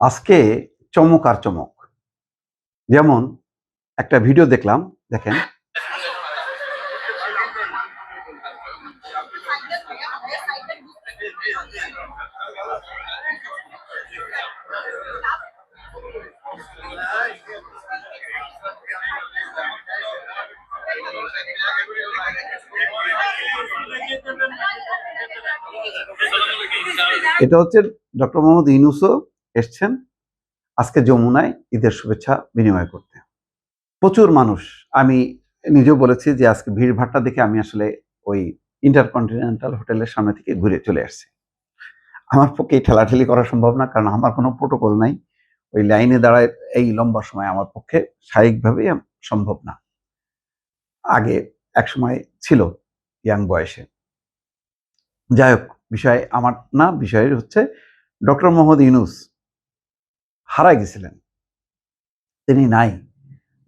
আজকে চমক আর চমক। যেমন একটা ভিডিও দেখলাম, দেখেন। এটা হচ্ছে ডক্টর মোহাম্মদ ইউনূসও এসছেন আজকে যমুনায় ঈদের শুভেচ্ছা বিনিময় করতে। প্রচুর মানুষ। আমি নিজেও বলেছি যে আজকে ভিড়ভাট্টা দেখে আমি আসলে ওই ইন্টারকন্টিনেন্টাল হোটেলের সামনে থেকে ঘুরে চলে আসছি। আমার পক্ষে এই ঠেলাঠেলি করা সম্ভব না, কারণ আমার কোনো প্রোটোকল নাই। ওই লাইনে দাঁড়ায় এই লম্বা সময় আমার পক্ষে শারীরিকভাবেই সম্ভব না। আগে একসময় ছিল ইয়াং বয়সে। যাই হোক, বিষয় আমার না, বিষয় হচ্ছে ডক্টর মোহাম্মদ ইউনূস হারায় গেছিলেন, তিনি নাই।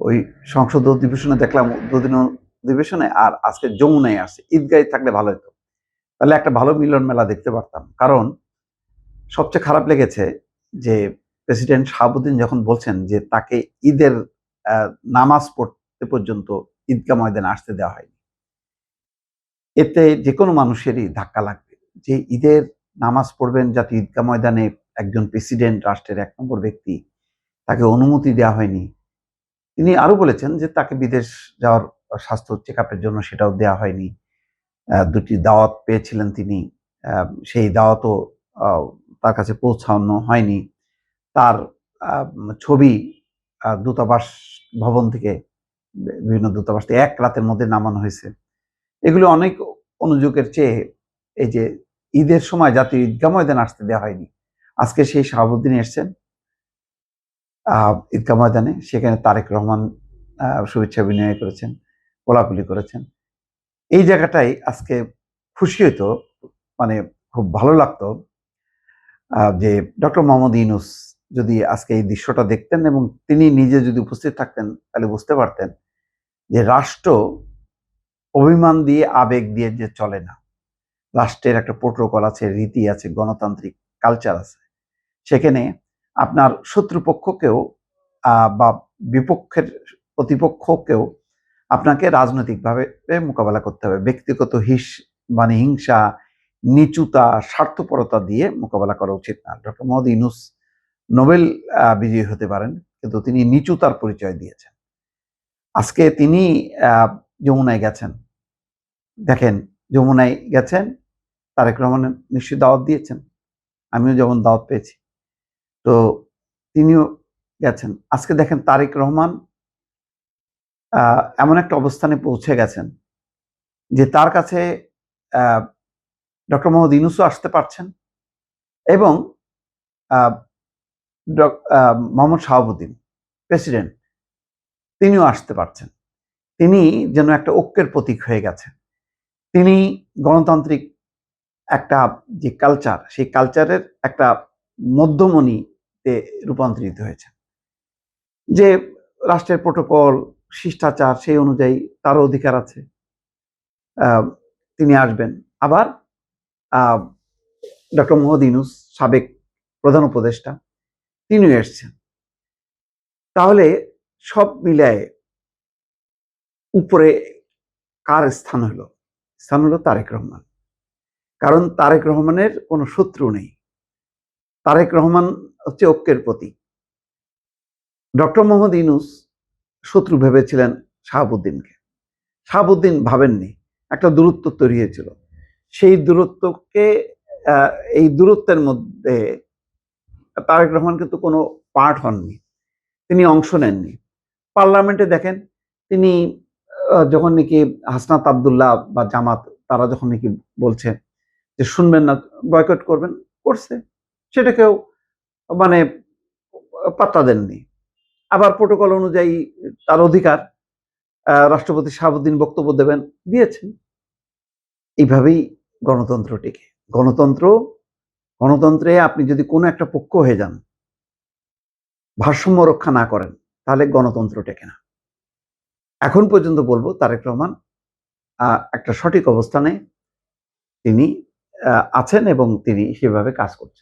ওই সংসদ অধিবেশনে দেখলাম, উদ্বোধনী অধিবেশনে, আর আজকে যমুনায় আসছে। ঈদগাহে থাকলে ভালো হতো, তাহলে একটা ভালো মিলন মেলা দেখতে পারতাম। কারণ সবচেয়ে খারাপ লেগেছে যে প্রেসিডেন্ট শাহাবুদ্দিন যখন বলছেন যে তাকে ঈদের নামাজ পড়তে পর্যন্ত ঈদগাহ ময়দানে আসতে দেওয়া হয়নি। এতে যে কোনো মানুষেরই ধাক্কা লাগবে যে ঈদের নামাজ পড়বেন জাতীয় ঈদগাহ ময়দানে একজন প্রেসিডেন্ট, রাষ্ট্রের ১ নম্বর ব্যক্তি, তাকে অনুমতি দেওয়া হয়নি। তিনি আরো বলেছেন যে তাকে বিদেশ যাওয়ার স্বাস্থ্য চেক আপের জন্য সেটাও দেওয়া হয়নি। ২টি দাওয়াত পেয়েছিলেন তিনি, সেই দাওয়াতও তার কাছে পৌঁছানো হয়নি। তার ছবি দূতাবাস ভবন থেকে, বিভিন্ন দূতাবাস থেকে ১ রাতের মধ্যে নামানো হয়েছে। এগুলো অনেক অনুযোগের চেয়ে এই যে ঈদের সময় জাতীয় ঈদগাহ ময়দানে আসতে দেওয়া হয়নি। আজকে সেই শাহাবুদ্দিন এসছেন ঈদগাহ ময়দানে, সেখানে তারেক রহমান শুভেচ্ছা বিনিময় করেছেন, কোলাকুলি করেছেন। এই জায়গাটাই আজকে খুশি হইতো, মানে খুব ভালো লাগতো যে ডক্টর মোহাম্মদ ইউনূস যদি আজকে এই দৃশ্যটা দেখতেন এবং তিনি নিজে যদি উপস্থিত থাকতেন, তাহলে বুঝতে পারতেন যে রাষ্ট্র অভিমান দিয়ে, আবেগ দিয়ে যে চলে না। রাষ্ট্রের একটা প্রোটোকল আছে, রীতি আছে, গণতান্ত্রিক কালচার আছে। সেখানে আপনার শত্রুপক্ষকেও বা বিপক্ষের প্রতিপক্ষকেও আপনাকে রাজনৈতিকভাবে মোকাবেলা করতে হবে। ব্যক্তিগত হিংসা, নিচুতা, স্বার্থপরতা দিয়ে মোকাবেলা করা উচিত না। ডক্টর মোহাম্মদ ইউনূস নোবেল বিজয়ী হতে পারেন, কিন্তু তিনি নিচুতার পরিচয় দিয়েছেন। আজকে তিনি যমুনায় গেছেন, দেখেন, যমুনায় গেছেন, তারেক রহমানের নিশ্চয়ই দাওয়াত দিয়েছেন, আমিও যেমন দাওয়াত পেয়েছি, তো তিনিও গেছেন। আজকে দেখেন তারেক রহমান এমন একটা অবস্থানে পৌঁছে গেছেন যে তার কাছে ডক্টর মোহাম্মদ ইউনূসও আসতে পারছেন এবং মোহাম্মদ শাহাবুদ্দিন প্রেসিডেন্ট, তিনিও আসতে পারছেন। তিনি যেন একটা ঐক্যের প্রতীক হয়ে গেছেন। তিনি গণতান্ত্রিক একটা যে কালচার, সেই কালচারের একটা মধ্যমণিতে রূপান্তরিত হয়েছে। যে রাষ্ট্রের প্রোটোকল, শিষ্টাচার, সেই অনুযায়ী তারও অধিকার আছে, তিনি আসবেন। আবার ডক্টর মোহাম্মদ ইউনূস, সাবেক প্রধান উপদেষ্টা, তিনিও এসছেন। তাহলে সব মিলায়ে উপরে কার স্থান হলো? স্থান হলো তারেক রহমান। কারণ তারেক রহমানের কোনো শত্রু নেই। তারেক রহমান হচ্ছে ঐক্যের প্রতীক। ডক্টর মোহাম্মদ ইউনূস শত্রু ভেবেছিলেন শাহাবুদ্দিনকে। শাহাবুদ্দিন ভাবেননি, একটা দূরত্ব তৈরি হয়েছিল। সেই দূরত্বকে, এই দূরত্বের মধ্যে তারেক রহমান কিন্তু কোনো পার্ট হননি, তিনি অংশ নেননি। পার্লামেন্টে দেখেন, তিনি যখন নাকি হাসনাত আবদুল্লাহ বা জামাত, তারা যখন নাকি বলছে যে শুনবেন না, বয়কট করবেন, করছে, সেটাকেও মানে পাত্তা দেননি। আবার প্রোটোকল অনুযায়ী তার অধিকার, রাষ্ট্রপতি শাহাবুদ্দিন বক্তব্য দেবেন, দিয়েছেন। এইভাবেই গণতন্ত্র টেকে। গণতন্ত্রে আপনি যদি কোনো একটা পক্ষ হয়ে যান, ভারসাম্য রক্ষা না করেন, তাহলে গণতন্ত্র টেকে না। এখন পর্যন্ত বলবো তারেক রহমান একটা সঠিক অবস্থানে তিনি আছেন এবং তিনি সেভাবে কাজ করছেন।